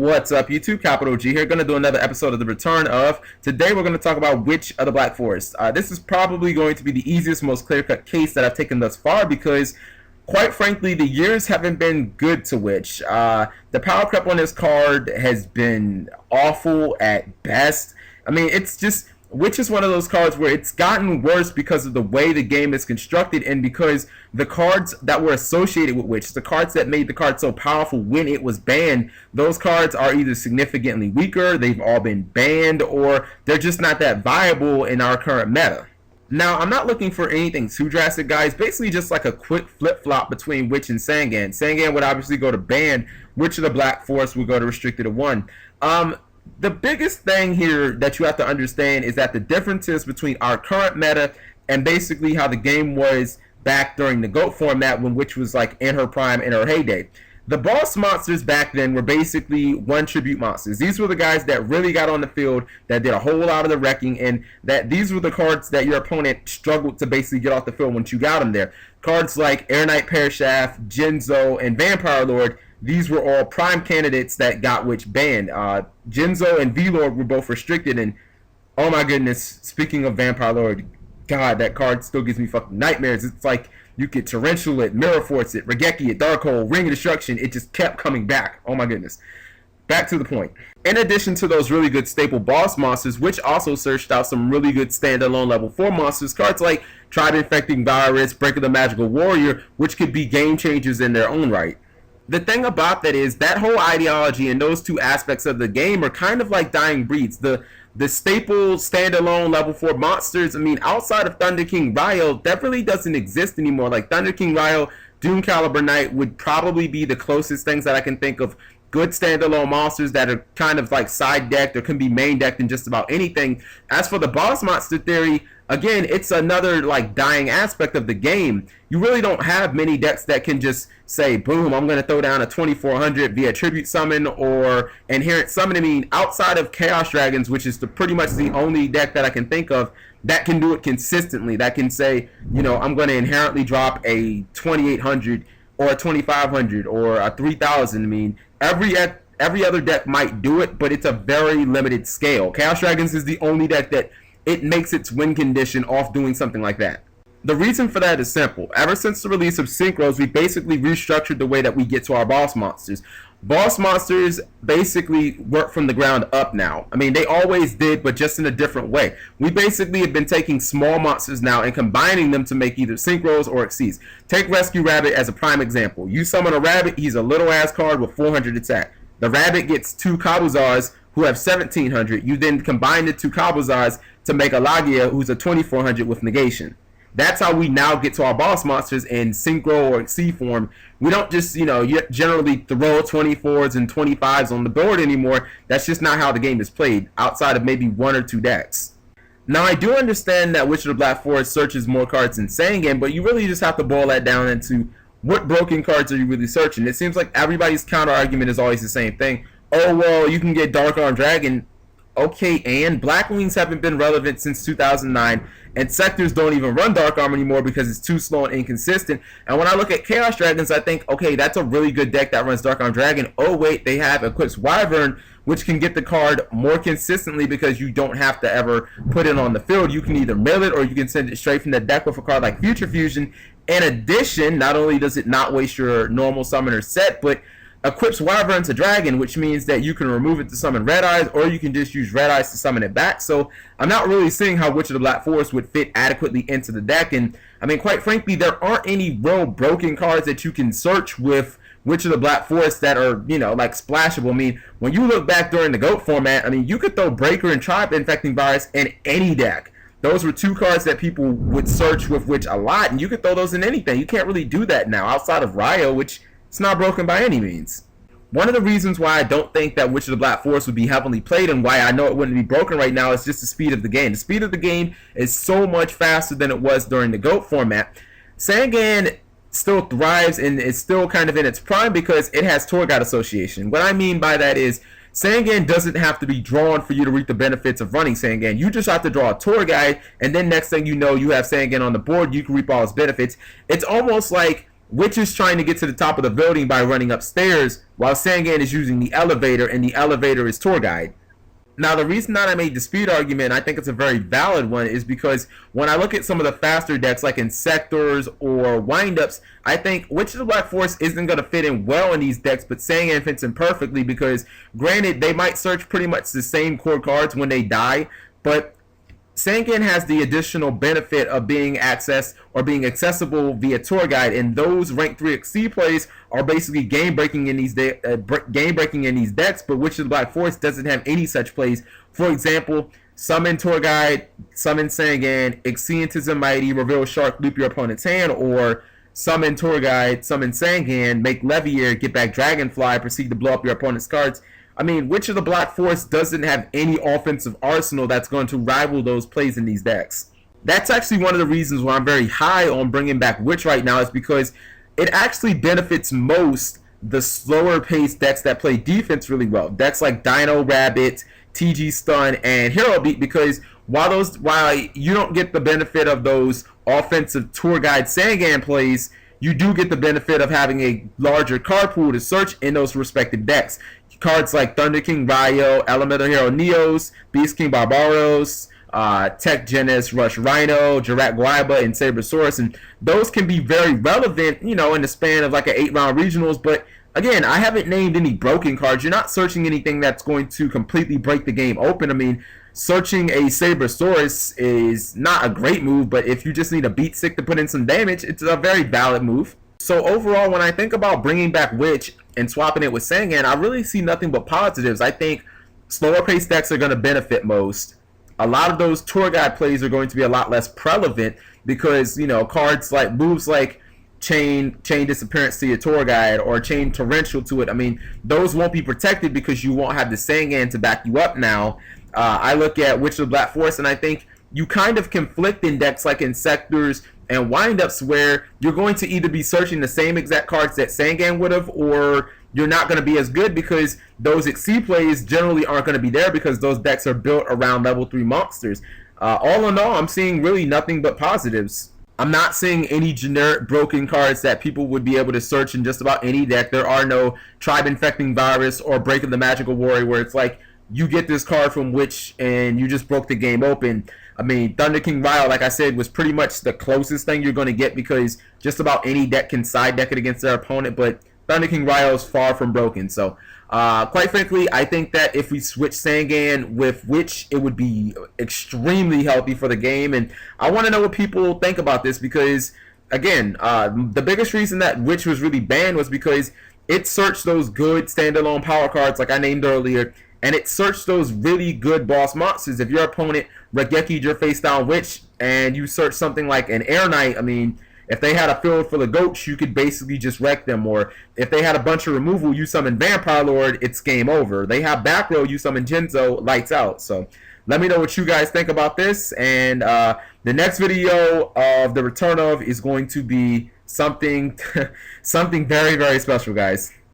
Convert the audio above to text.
What's up, YouTube? Capital G here. Going to do another episode of The Return of. Today we're going to talk about Witch of the Black Forest. This is probably going to be the easiest, most clear-cut case that I've taken thus far because, quite frankly, the years haven't been good to Witch. The power creep on this card has been awful at best. I mean, it's just... Witch is one of those cards where it's gotten worse because of the way the game is constructed and because the cards that were associated with Witch, the cards that made the card so powerful when it was banned, those cards are either significantly weaker, they've all been banned, or they're just not that viable in our current meta. Now, I'm not looking for anything too drastic, guys. Basically just like a quick flip-flop between Witch and Sangan. Sangan would obviously go to ban, Witch of the Black Forest would go to restricted to 1. The biggest thing here that you have to understand is that the differences between our current meta and basically how the game was back during the GOAT format when Witch was like in her prime, in her heyday. The boss monsters back then were basically one tribute monsters. These were the guys that really got on the field, that did a whole lot of the wrecking, and that these were the cards that your opponent struggled to basically get off the field once you got them there. Cards like Air Knight Parashaft, Jinzo, and Vampire Lord, these were all prime candidates that got Witch banned. Jinzo and V-Lord were both restricted, and oh my goodness, speaking of Vampire Lord, God, that card still gives me fucking nightmares. It's like you could Torrential it, Mirror Force it, Regeki it, Darkhold, Ring of Destruction, it just kept coming back. Oh my goodness. Back to the point. In addition to those really good staple boss monsters, Witch also searched out some really good standalone level 4 monsters, cards like Tribe Infecting Virus, Break of the Magical Warrior, which could be game changers in their own right. The thing about that is that whole ideology and those two aspects of the game are kind of like dying breeds. The staple standalone level 4 monsters, I mean, outside of Thunder King Ryo, that really doesn't exist anymore. Like Thunder King Ryo, Doom Caliber Knight would probably be the closest things that I can think of good standalone monsters that are kind of like side decked or can be main decked in just about anything. As for the boss monster theory, again, it's another like dying aspect of the game. You really don't have many decks that can just say, boom, I'm going to throw down a 2400 via tribute summon or inherent summon. I mean, outside of Chaos Dragons, which is pretty much the only deck that I can think of that can do it consistently, that can say, you know, I'm going to inherently drop a 2800 or a 2500 or a 3000. I mean, every other deck might do it, but it's a very limited scale. Chaos Dragons is the only deck that it makes its win condition off doing something like that. The reason for that is simple. Ever since the release of Synchros, we basically restructured the way that we get to our boss monsters. Boss monsters basically work from the ground up now. I mean, they always did, but just in a different way. We basically have been taking small monsters now and combining them to make either Synchros or Xyz. Take Rescue Rabbit as a prime example. You summon a rabbit, he's a little ass card with 400 attack. The rabbit gets 2 Kabuzars who have 1700. You then combine the 2 Kabuzars to make a Lagia who's a 2400 with negation. That's how we now get to our boss monsters in Synchro or C form. We don't just, you know, generally throw 24s and 25s on the board anymore. That's just not how the game is played, outside of maybe 1 or 2 decks. Now, I do understand that Witch of the Black Forest searches more cards than Sangan, but you really just have to boil that down into what broken cards are you really searching. It seems like everybody's counter argument is always the same thing. Oh, well, you can get Dark Arm Dragon. Okay, and Black Wings haven't been relevant since 2009, and Sectors don't even run Dark Arm anymore because it's too slow and inconsistent. And when I look at Chaos Dragons, I think, okay, that's a really good deck that runs Dark Arm Dragon. Oh wait, they have Eclipse Wyvern, which can get the card more consistently because you don't have to ever put it on the field. You can either mill it or you can send it straight from the deck with a card like Future Fusion. In addition, not only does it not waste your normal summoner set, but equips Wyvern to Dragon, which means that you can remove it to summon Red Eyes, or you can just use Red Eyes to summon it back. So I'm not really seeing how Witch of the Black Forest would fit adequately into the deck. And I mean, quite frankly, there aren't any real broken cards that you can search with Witch of the Black Forest that are, you know, like splashable. I mean, when you look back during the GOAT format, I mean, you could throw Breaker and Tribe Infecting Virus in any deck. Those were 2 cards that people would search with Witch a lot, and you could throw those in anything. You can't really do that now outside of Ryo, which it's not broken by any means. One of the reasons why I don't think that Witch of the Black Forest would be heavily played and why I know it wouldn't be broken right now is just the speed of the game. The speed of the game is so much faster than it was during the GOAT format. Sangan still thrives and is still kind of in its prime because it has Tour Guide Association. What I mean by that is Sangan doesn't have to be drawn for you to reap the benefits of running Sangan. You just have to draw a tour guide, and then next thing you know, you have Sangan on the board. You can reap all its benefits. It's almost like Witch is trying to get to the top of the building by running upstairs, while Sangan is using the elevator, and the elevator is tour guide. Now, the reason that I made the speed argument, I think it's a very valid one, is because when I look at some of the faster decks, like in sectors or windups, I think Witch of the Black Forest isn't going to fit in well in these decks, but Sangan fits in perfectly because, granted, they might search pretty much the same core cards when they die, but Sangan has the additional benefit of being accessed or being accessible via tour guide, and those rank 3 Exceed plays are basically game breaking in these decks. But Witch of the Black Forest doesn't have any such plays. For example, summon tour guide, summon Sangan, Exceed Mighty, reveal Shark, loop your opponent's hand, or summon tour guide, summon Sangan, make Levier, get back Dragonfly, proceed to blow up your opponent's cards. I mean, Witch of the Black Forest doesn't have any offensive arsenal that's going to rival those plays in these decks. That's actually one of the reasons why I'm very high on bringing back Witch right now, is because it actually benefits most the slower paced decks that play defense really well. Decks like Dino Rabbit, TG Stun, and Hero Beat, because while you don't get the benefit of those offensive tour guide Sangan plays, you do get the benefit of having a larger card pool to search in those respective decks. Cards like Thunder King Ryo, Elemental Hero Neos, Beast King Barbaros, Tech Genis, Rush Rhino, Jirat Guaiba, and Sabersaurus, and those can be very relevant, in the span of like an 8-round regionals. But again, I haven't named any broken cards. You're not searching anything that's going to completely break the game open. I mean, searching a Sabersaurus is not a great move, but if you just need a beat stick to put in some damage, it's a very valid move. So overall, when I think about bringing back Witch and swapping it with Sangan, I really see nothing but positives. I think slower paced decks are going to benefit most. A lot of those tour guide plays are going to be a lot less prevalent because, cards like moves like Chain Disappearance to your tour guide or Chain Torrential to it, I mean, those won't be protected because you won't have the Sangan to back you up now. I look at Witch of the Black Forest, and I think you kind of conflict in decks like in sectors and windups where you're going to either be searching the same exact cards that Sangan would have, or you're not going to be as good because those Exceed plays generally aren't going to be there because those decks are built around level 3 monsters. All in all, I'm seeing really nothing but positives. I'm not seeing any generic broken cards that people would be able to search in just about any deck. There are no Tribe Infecting Virus or Break of the Magical Warrior where it's like you get this card from Witch and you just broke the game open. I mean, Thunder King Ryo, like I said, was pretty much the closest thing you're going to get because just about any deck can side deck it against their opponent, but Thunder King Ryo is far from broken. So, quite frankly, I think that if we switch Sangan with Witch, it would be extremely healthy for the game, and I want to know what people think about this because, again, the biggest reason that Witch was really banned was because it searched those good standalone power cards like I named earlier, and it searched those really good boss monsters. If your opponent Rageki'd your face down Witch and you search something like an Air Knight, I mean, if they had a field full of goats, you could basically just wreck them. Or if they had a bunch of removal, you summon Vampire Lord, it's game over. They have back row, you summon Jinzo, lights out. So let me know what you guys think about this. And the next video of the return of is going to be something, something very, very special, guys.